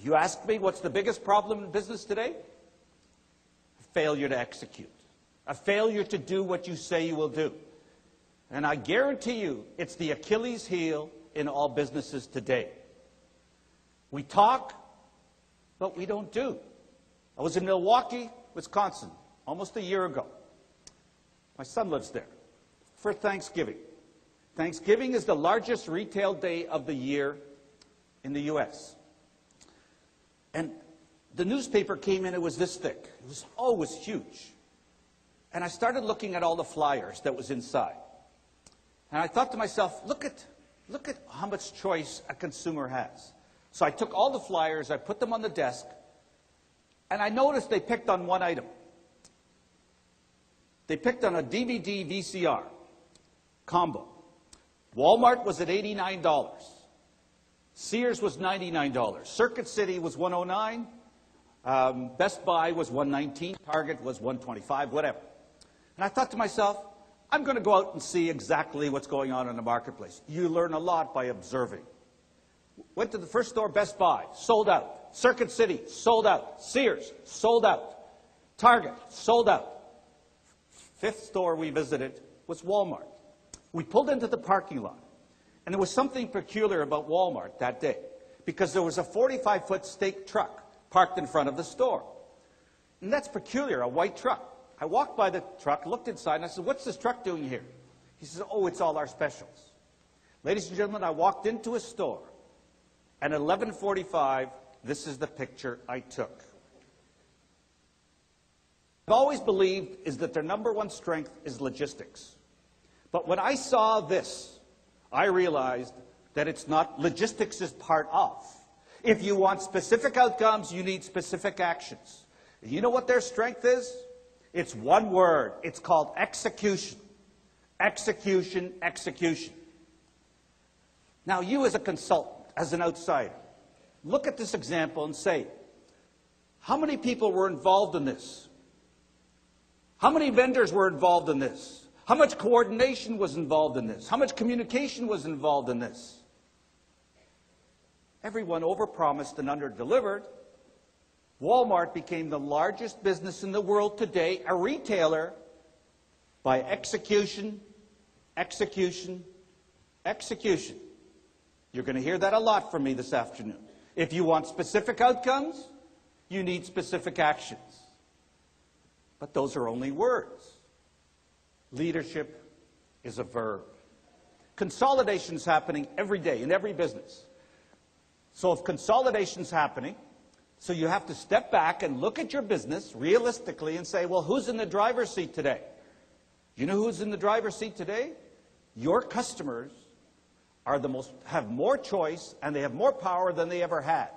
If you ask me what's the biggest problem in business today, failure to execute, a failure to do what you say you will do. And I guarantee you it's the Achilles heel in all businesses today. We talk, but we don't do. I was in Milwaukee, Wisconsin, almost a year ago. My son lives there, for Thanksgiving. Thanksgiving is the largest retail day of the year in the U.S. And the newspaper came in, it was this thick. It was huge. And I started looking at all the flyers that was inside. And I thought to myself, look at how much choice a consumer has. So I took all the flyers, I put them on the desk, and I noticed they picked on one item. They picked on a DVD VCR combo. Walmart was at $89. Sears was $99. Circuit City was $109. Best Buy was $119. Target was $125, whatever. And I thought to myself, I'm going to go out and see exactly what's going on in the marketplace. You learn a lot by observing. Went to the first store, Best Buy, sold out. Circuit City, sold out. Sears, sold out. Target, sold out. Fifth store we visited was Walmart. We pulled into the parking lot, and there was something peculiar about Walmart that day, because there was a 45-foot stake truck parked in front of the store. And that's peculiar, a white truck. I walked by the truck, looked inside, and I said, what's this truck doing here? He says, oh, it's all our specials. Ladies and gentlemen, I walked into a store, and at 11:45, this is the picture I took. I've always believed is that their number one strength is logistics. But when I saw this, I realized that it's not, logistics is part of. If you want specific outcomes, you need specific actions. You know what their strength is? It's one word. It's called execution. Execution, execution. Now, you as a consultant, as an outsider, look at this example and say, how many people were involved in this? How many vendors were involved in this? How much coordination was involved in this? How much communication was involved in this? Everyone overpromised and underdelivered. Walmart became the largest business in the world today, a retailer, by execution, execution, execution. You're going to hear that a lot from me this afternoon. If you want specific outcomes, you need specific actions. But those are only words. Leadership is a verb. Consolidation is happening every day in every business. So if consolidation is happening, so you have to step back and look at your business realistically and say, well, who's in the driver's seat today? You know who's in the driver's seat today? Your customers are have more choice and they have more power than they ever had.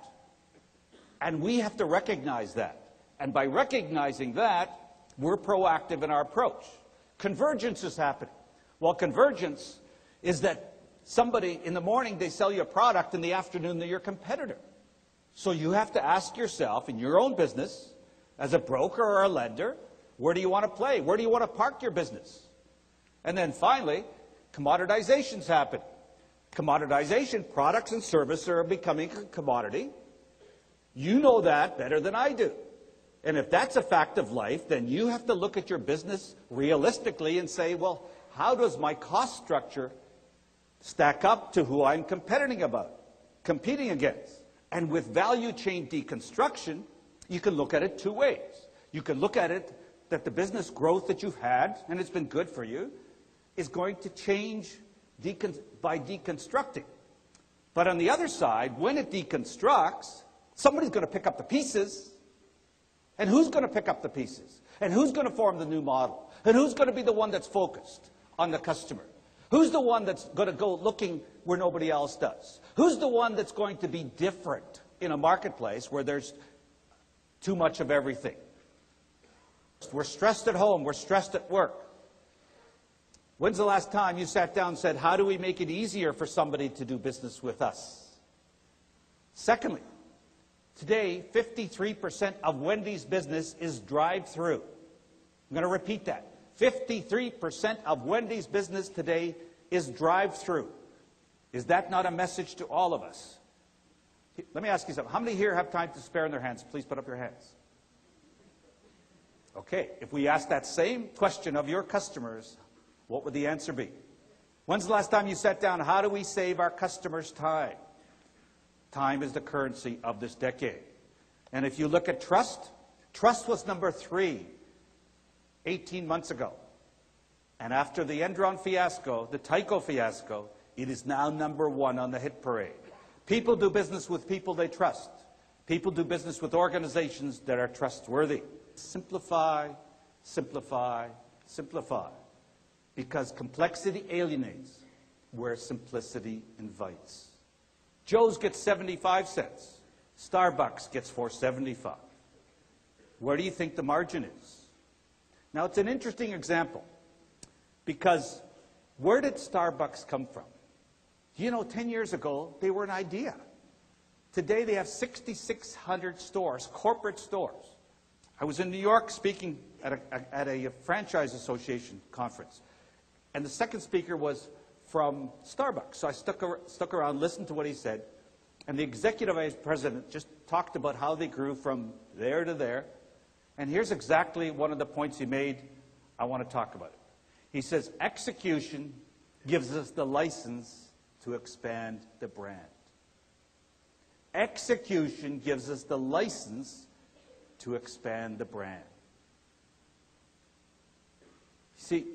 And we have to recognize that. And by recognizing that, we're proactive in our approach. Convergence is happening. Well, convergence is that somebody in the morning, they sell you a product, in the afternoon, they're your competitor. So you have to ask yourself in your own business, as a broker or a lender, where do you want to play? Where do you want to park your business? And then finally, commoditization's happening. Commoditization, products and services are becoming a commodity. You know that better than I do. And if that's a fact of life, then you have to look at your business realistically and say, well, how does my cost structure stack up to who I'm competing against? And with value chain deconstruction, you can look at it two ways. You can look at it that the business growth that you've had, and it's been good for you, is going to change by deconstructing. But on the other side, when it deconstructs, somebody's going to pick up the pieces. And who's going to pick up the pieces? And who's going to form the new model? And who's going to be the one that's focused on the customer? Who's the one that's going to go looking where nobody else does? Who's the one that's going to be different in a marketplace where there's too much of everything? We're stressed at home. We're stressed at work. When's the last time you sat down and said, how do we make it easier for somebody to do business with us? Secondly, today, 53% of Wendy's business is drive-through. I'm going to repeat that. 53% of Wendy's business today is drive-through. Is that not a message to all of us? Let me ask you something. How many here have time to spare in their hands? Please put up your hands. Okay, if we ask that same question of your customers, what would the answer be? When's the last time you sat down? How do we save our customers time? Time is the currency of this decade. And if you look at trust, trust was number 3 18 months ago. And after the Enron fiasco, the Tyco fiasco, it is now number 1 on the hit parade. People do business with people they trust. People do business with organizations that are trustworthy. Simplify, simplify, simplify. Because complexity alienates where simplicity invites. Joe's gets 75 cents. Starbucks gets $4.75. Where do you think the margin is? Now, it's an interesting example. Because where did Starbucks come from? You know, 10 years ago, they were an idea. Today, they have 6,600 stores, corporate stores. I was in New York speaking at a franchise association conference. And the second speaker was from Starbucks. So I stuck around, listened to what he said. And the executive vice president just talked about how they grew from there to there. And here's exactly one of the points he made. I want to talk about it. He says, execution gives us the license to expand the brand. Execution gives us the license to expand the brand. See,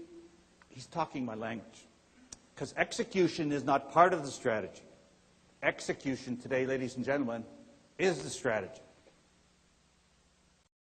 he's talking my language. Because execution is not part of the strategy. Execution today, ladies and gentlemen, is the strategy.